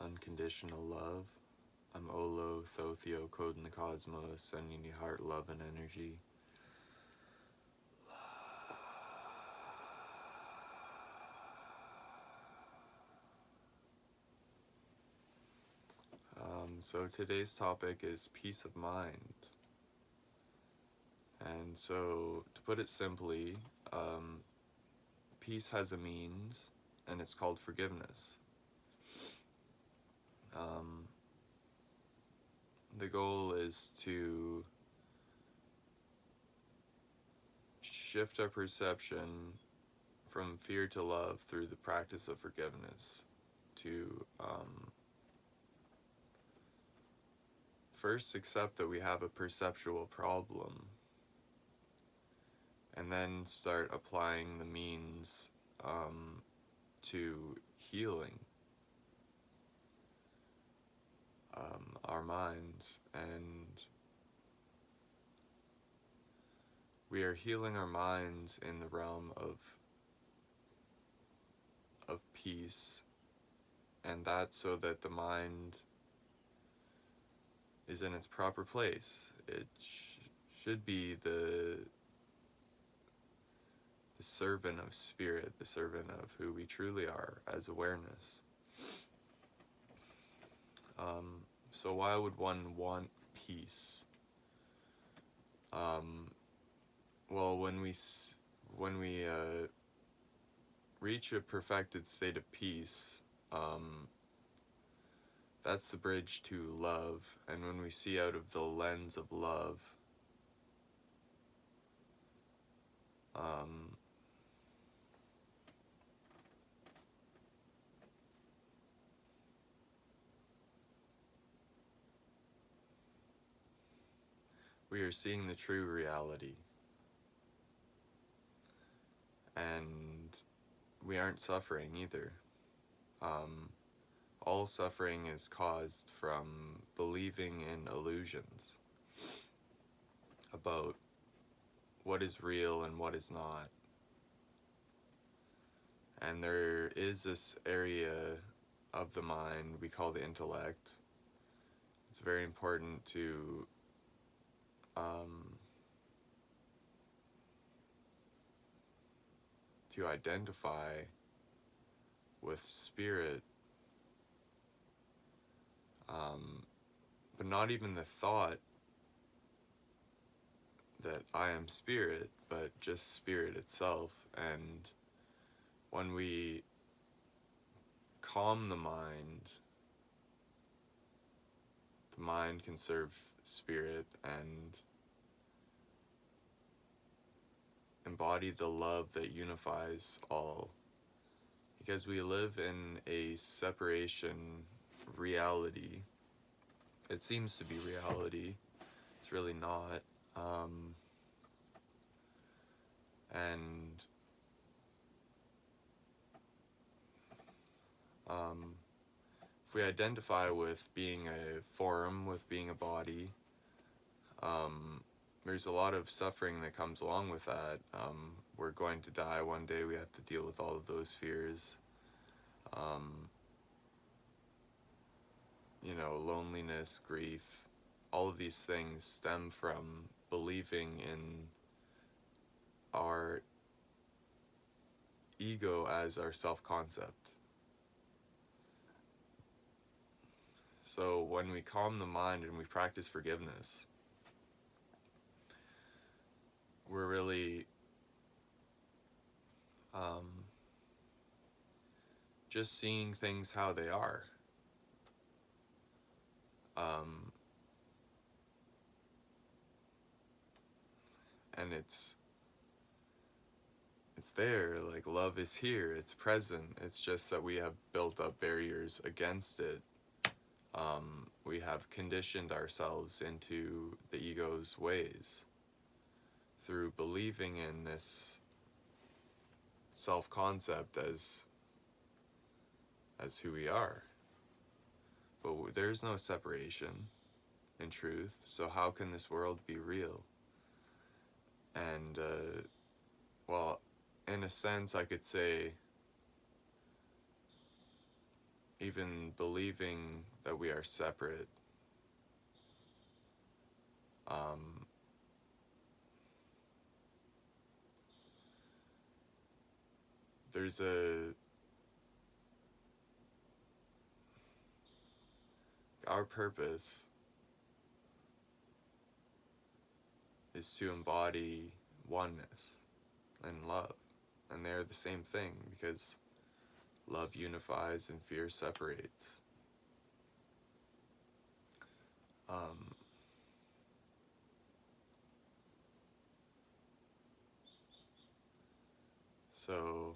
unconditional love. I'm Olo, Thothio, code in the cosmos, sending you heart, love, and energy. So today's topic is peace of mind. And so, to put it simply, peace has a means, and it's called forgiveness. The goal is to shift our perception from fear to love through the practice of forgiveness, to first accept that we have a perceptual problem, and then start applying the means to healing our minds. And we are healing our minds in the realm of peace, and that's so that the mind is in its proper place. It should be the servant of spirit, the servant of who we truly are as awareness. So why would one want peace? Well, when we reach a perfected state of peace, that's the bridge to love. And when we see out of the lens of love, we are seeing the true reality. And we aren't suffering either. All suffering is caused from believing in illusions about what is real and what is not. And there is this area of the mind we call the intellect. It's very important to identify with spirit, but not even the thought that I am spirit, but just spirit itself. And when we calm the mind can serve spirit and embody the love that unifies all. Because we live in a separation reality. It seems to be reality. It's really not. If we identify with being a form, with being a body, there's a lot of suffering that comes along with that. We're going to die one day. We have to deal with all of those fears. Loneliness, grief, all of these things stem from believing in our ego as our self-concept. So when we calm the mind and we practice forgiveness, we're really just seeing things how they are. And it's there, like love is here, it's present. It's just that we have built up barriers against it. We have conditioned ourselves into the ego's ways through believing in this self-concept as who we are. But there's no separation in truth, so how can this world be real? And well, in a sense, I could say even believing that we are separate, there's our purpose is to embody oneness and love, and they're the same thing, because love unifies and fear separates. So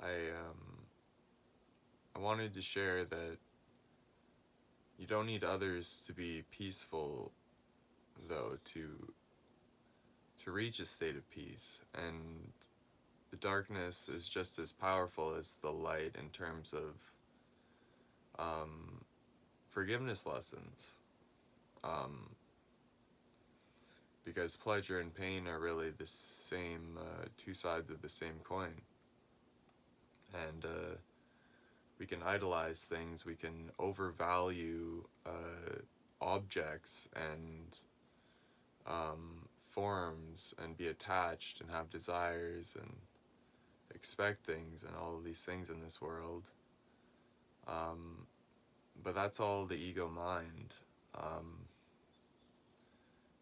I wanted to share that you don't need others to be peaceful, though, to reach a state of peace. And the darkness is just as powerful as the light in terms of forgiveness lessons. Because pleasure and pain are really the same, two sides of the same coin. And we can idolize things, we can overvalue objects and forms, and be attached and have desires and expect things and all of these things in this world. But that's all the ego mind.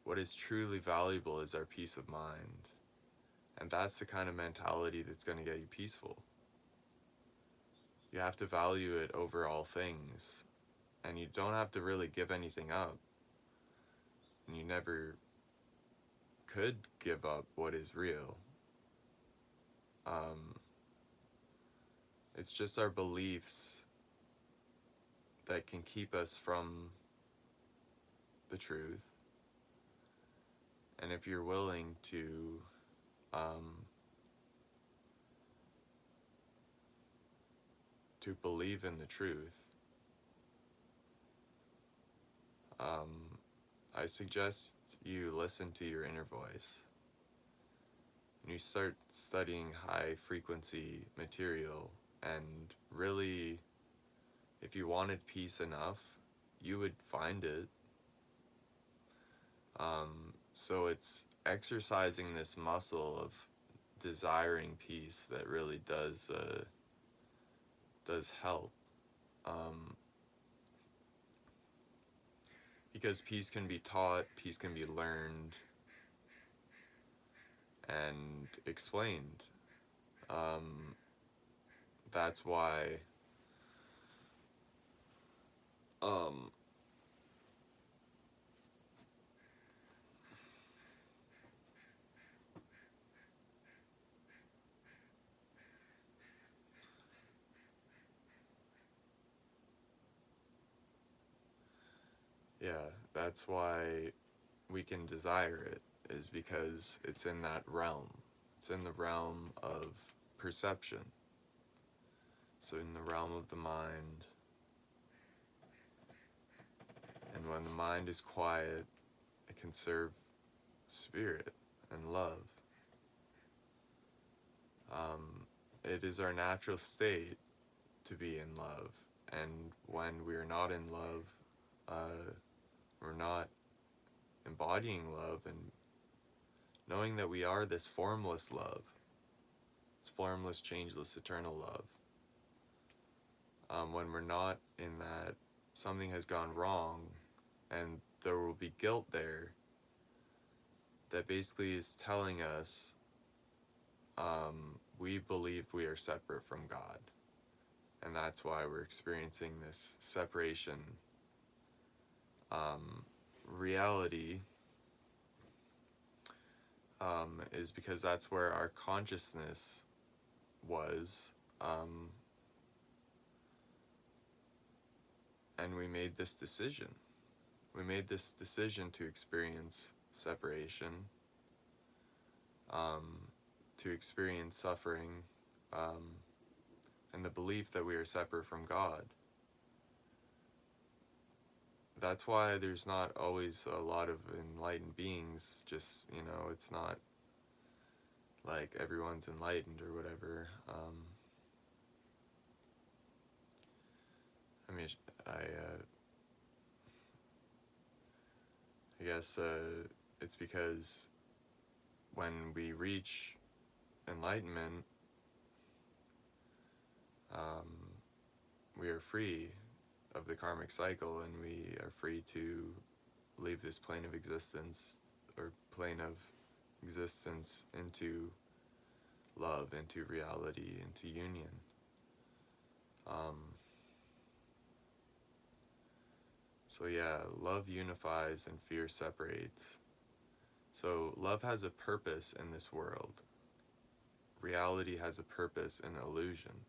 What is truly valuable is our peace of mind. And that's the kind of mentality that's going to get you peaceful. You have to value it over all things. And you don't have to really give anything up. And you never could give up what is real. It's just our beliefs that can keep us from the truth. And if you're willing to believe in the truth, I suggest you listen to your inner voice. And you start studying high frequency material, and really, if you wanted peace enough, you would find it. So it's exercising this muscle of desiring peace that really does help. Because peace can be taught, peace can be learned and explained. That's why that's why we can desire it, is because it's in that realm. It's in the realm of perception. So in the realm of the mind. And when the mind is quiet, it can serve spirit and love. It is our natural state to be in love. And when we're not in love, we're not embodying love and knowing that we are this formless love. It's formless, changeless, eternal love. When we're not in that, something has gone wrong, and there will be guilt there that basically is telling us we believe we are separate from God. And that's why we're experiencing this separation. Reality is because that's where our consciousness was, and we made this decision. We made this decision to experience separation, to experience suffering, and the belief that we are separate from God. That's why there's not always a lot of enlightened beings. Just, it's not like everyone's enlightened or whatever. I mean, I guess it's because when we reach enlightenment, we are free of the karmic cycle, and we are free to leave this plane of existence, or plane of existence, into love, into reality, into union. So yeah, love unifies and fear separates. So love has a purpose in this world. Reality has a purpose in illusion.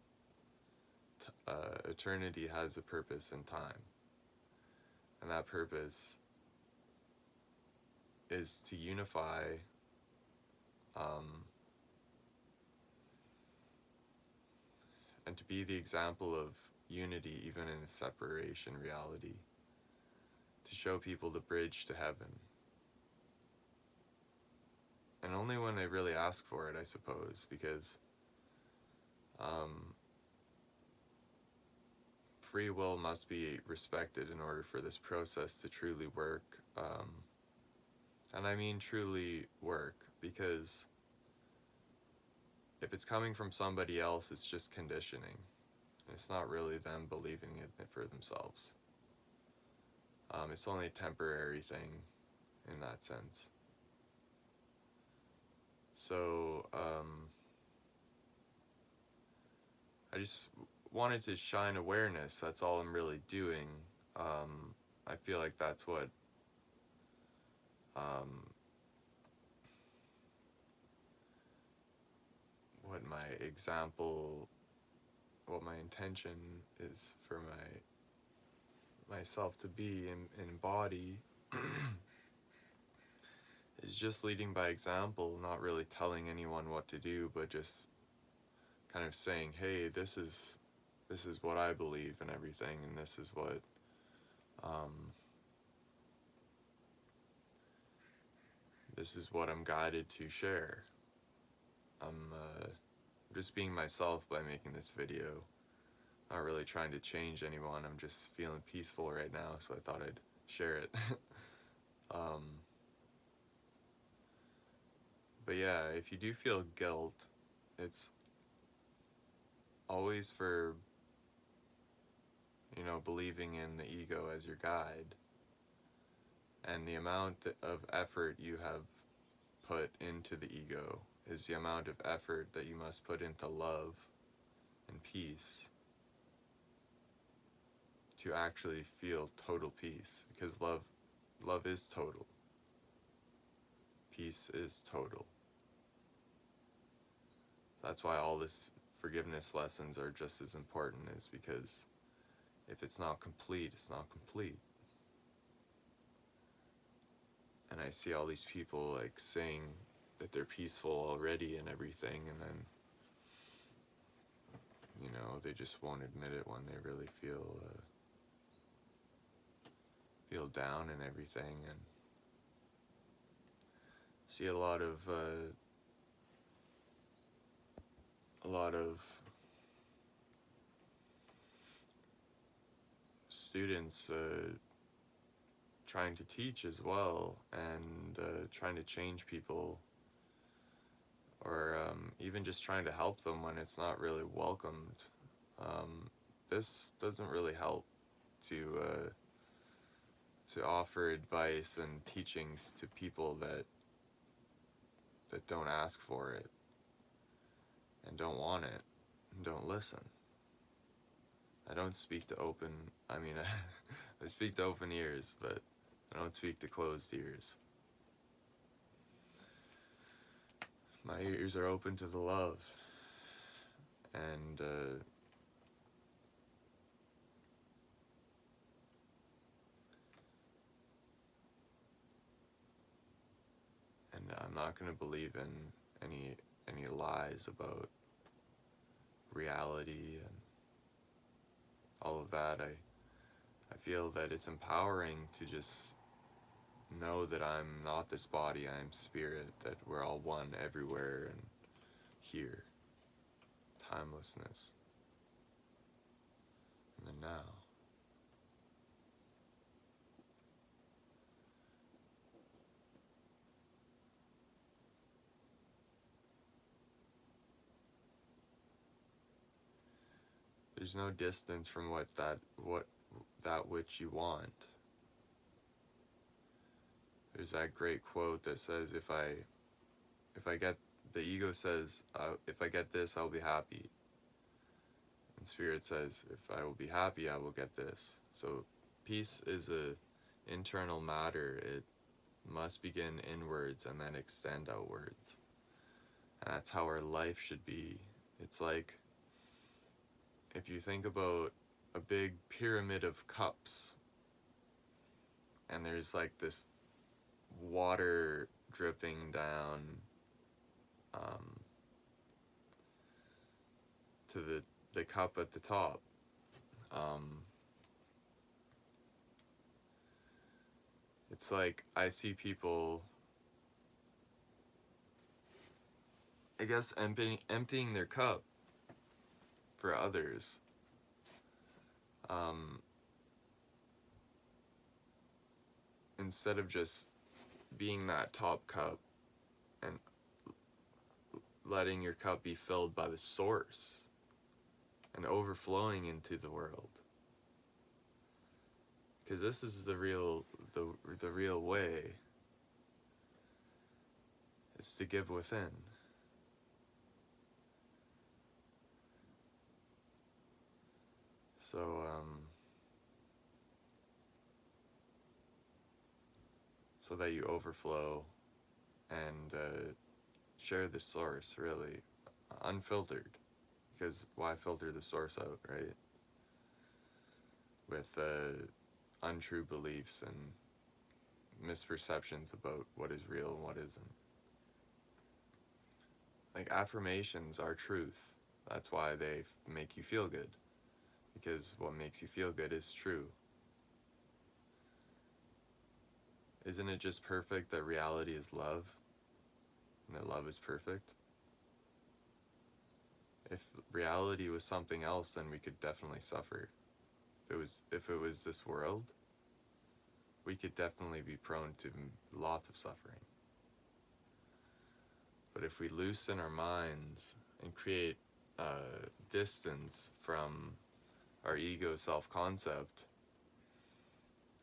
Eternity has a purpose in time. And that purpose is to unify and to be the example of unity even in a separation reality, to show people the bridge to heaven. And only when they really ask for it, I suppose, because free will must be respected in order for this process to truly work. And I mean truly work, because if it's coming from somebody else, it's just conditioning. It's not really them believing it for themselves. It's only a temporary thing in that sense. So I just wanted to shine awareness. That's all I'm really doing. I feel like that's what my example, what my intention is for myself to be and embody is just leading by example, not really telling anyone what to do, but just kind of saying, hey, this is what I believe and everything, and this is what I'm guided to share. I'm just being myself by making this video. Not really trying to change anyone. I'm just feeling peaceful right now, so I thought I'd share it. But yeah, if you do feel guilt, it's always for, believing in the ego as your guide. And the amount of effort you have put into the ego is the amount of effort that you must put into love and peace to actually feel total peace. Because love is total. Peace is total. That's why all this forgiveness lessons are just as important, is because if it's not complete, it's not complete. And I see all these people like saying that they're peaceful already and everything, and then they just won't admit it when they really feel down and everything. And see a lot of students trying to teach as well, and trying to change people, or even just trying to help them when it's not really welcomed. This doesn't really help to offer advice and teachings to people that don't ask for it and don't want it and don't listen. I don't speak to I speak to open ears, but I don't speak to closed ears. My ears are open to the love, and I'm not going to believe in any lies about reality and all of that. I feel that it's empowering to just know that I'm not this body, I'm spirit, that we're all one everywhere, and here, timelessness, in the now. There's no distance from that which you want. There's that great quote that says, if I get, the ego says, if I get this, I'll be happy. And Spirit says, if I will be happy, I will get this. So peace is a internal matter. It must begin inwards and then extend outwards. And that's how our life should be. It's like, if you think about a big pyramid of cups, and there's like this water dripping down to the cup at the top. It's like I see people, I guess, emptying their cup for others. Instead of just being that top cup and letting your cup be filled by the source and overflowing into the world. Because this is the real way. It's to give within. So that you overflow and share the source, really, unfiltered. Because why filter the source out, right? With untrue beliefs and misperceptions about what is real and what isn't. Like, affirmations are truth. That's why they make you feel good. Because what makes you feel good is true. Isn't it just perfect that reality is love? And that love is perfect? If reality was something else, then we could definitely suffer. If it was this world, we could definitely be prone to lots of suffering. But if we loosen our minds and create distance from our ego self-concept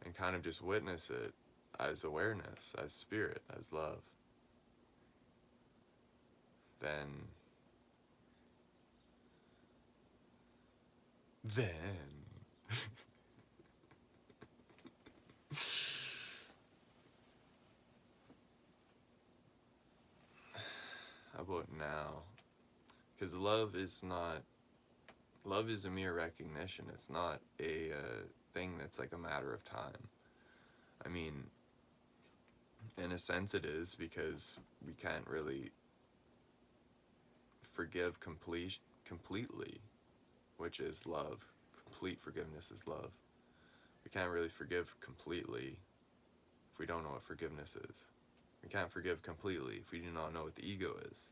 and kind of just witness it as awareness, as spirit, as love, then how about now? Because love is a mere recognition. It's not a thing that's like a matter of time. I mean, in a sense it is, because we can't really forgive completely, which is love. Complete forgiveness is love. We can't really forgive completely if we don't know what forgiveness is. We can't forgive completely if we do not know what the ego is,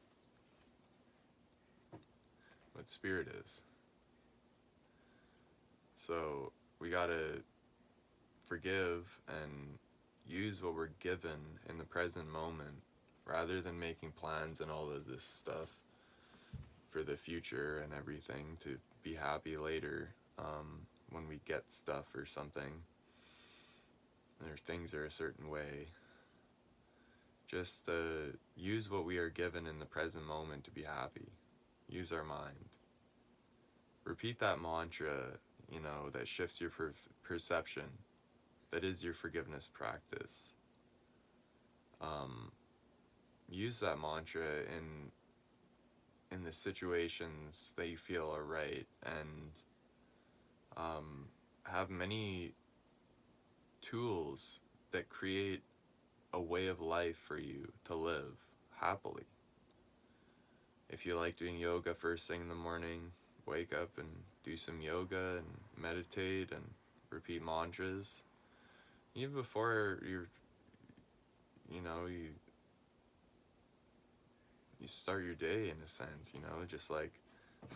what spirit is. So we gotta forgive and use what we're given in the present moment, rather than making plans and all of this stuff for the future and everything to be happy later, when we get stuff or something, or things are a certain way. Just use what we are given in the present moment to be happy. Use our mind. Repeat that mantra, that shifts your perception. That is your forgiveness practice. Use that mantra in the situations that you feel are right, and have many tools that create a way of life for you to live happily. If you like doing yoga first thing in the morning, wake up and do some yoga and meditate and repeat mantras. Even before you you start your day in a sense, you know, just like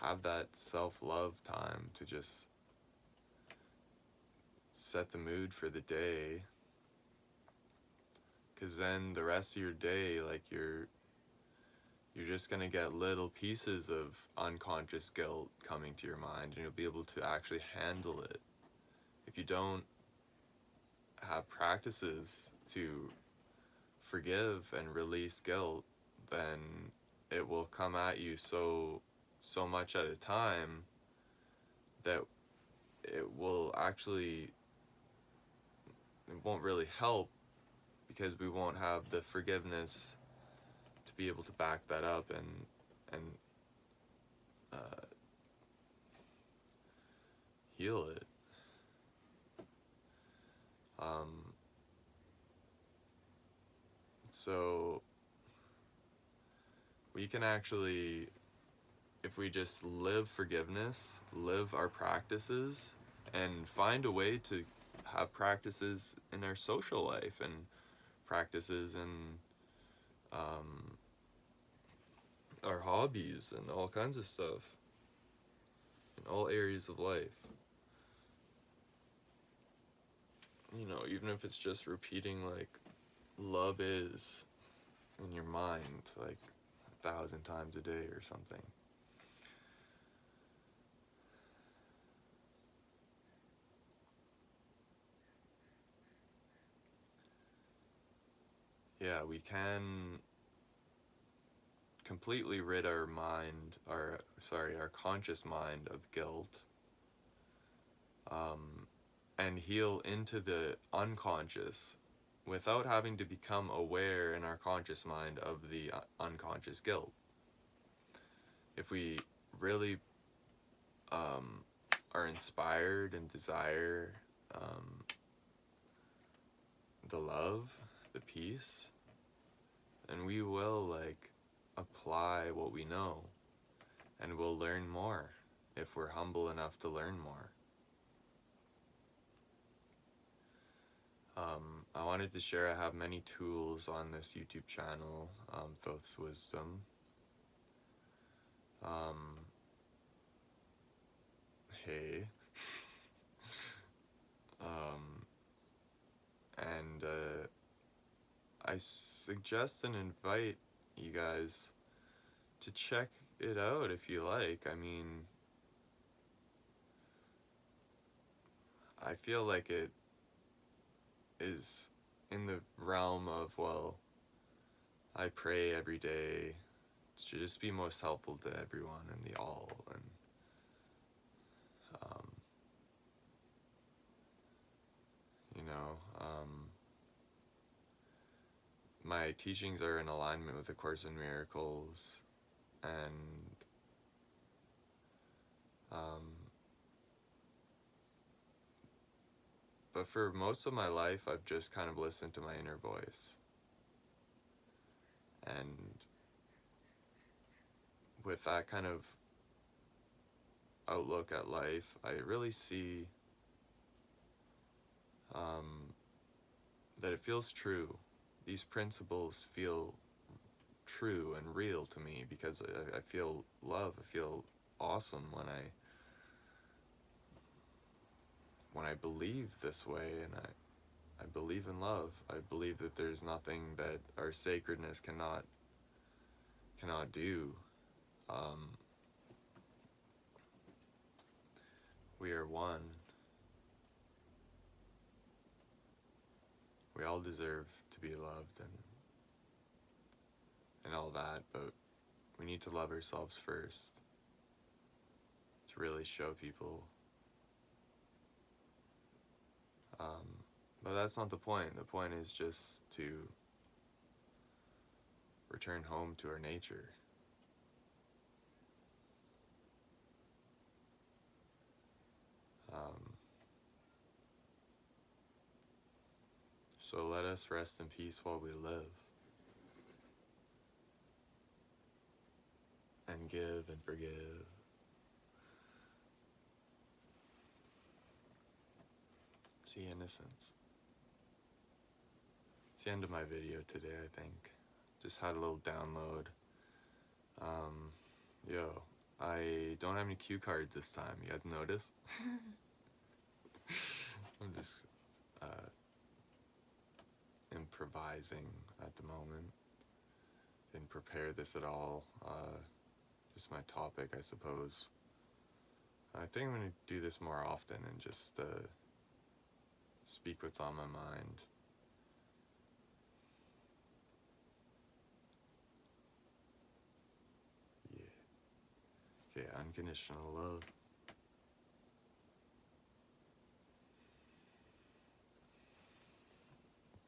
have that self-love time to just set the mood for the day, because then the rest of your day, like you're just gonna get little pieces of unconscious guilt coming to your mind, and you'll be able to actually handle it. If you don't have practices to forgive and release guilt, then it will come at you so much at a time that it will actually, it won't really help, because we won't have the forgiveness to be able to back that up and uh, heal it. So we can actually, if we just live forgiveness, live our practices, and find a way to have practices in our social life and practices in our hobbies and all kinds of stuff in all areas of life. You know, even if it's just repeating like love is in your mind like 1,000 times a day or something. Yeah, we can completely rid our mind, our conscious mind of guilt, and heal into the unconscious without having to become aware in our conscious mind of the unconscious guilt. If we really are inspired and desire the love, the peace, then we will like apply what we know, and we'll learn more if we're humble enough to learn more. I wanted to share, I have many tools on this YouTube channel, Thoth's Wisdom. Hey. And I suggest and invite you guys to check it out if you like. I mean, I feel like it is in the realm of, well, I pray every day to just be most helpful to everyone and the all, and you know, my teachings are in alignment with the Course in Miracles, and but for most of my life I've just kind of listened to my inner voice, and with that kind of outlook at life, I really see that it feels true. These principles feel true and real to me, because I feel love. I feel awesome when I believe this way, and I believe in love. I believe that there's nothing that our sacredness cannot do. We are one. We all deserve to be loved and all that, but we need to love ourselves first to really show people. But that's not the point. The point is just to return home to our nature. So let us rest in peace while we live, and give and forgive. See innocence. It's the end of my video today, I think. Just had a little download. Yo, I don't have any cue cards this time. You guys notice? I'm just improvising at the moment. Didn't prepare this at all. Just my topic, I suppose. I think I'm going to do this more often and just speak what's on my mind. Yeah. Okay, unconditional love.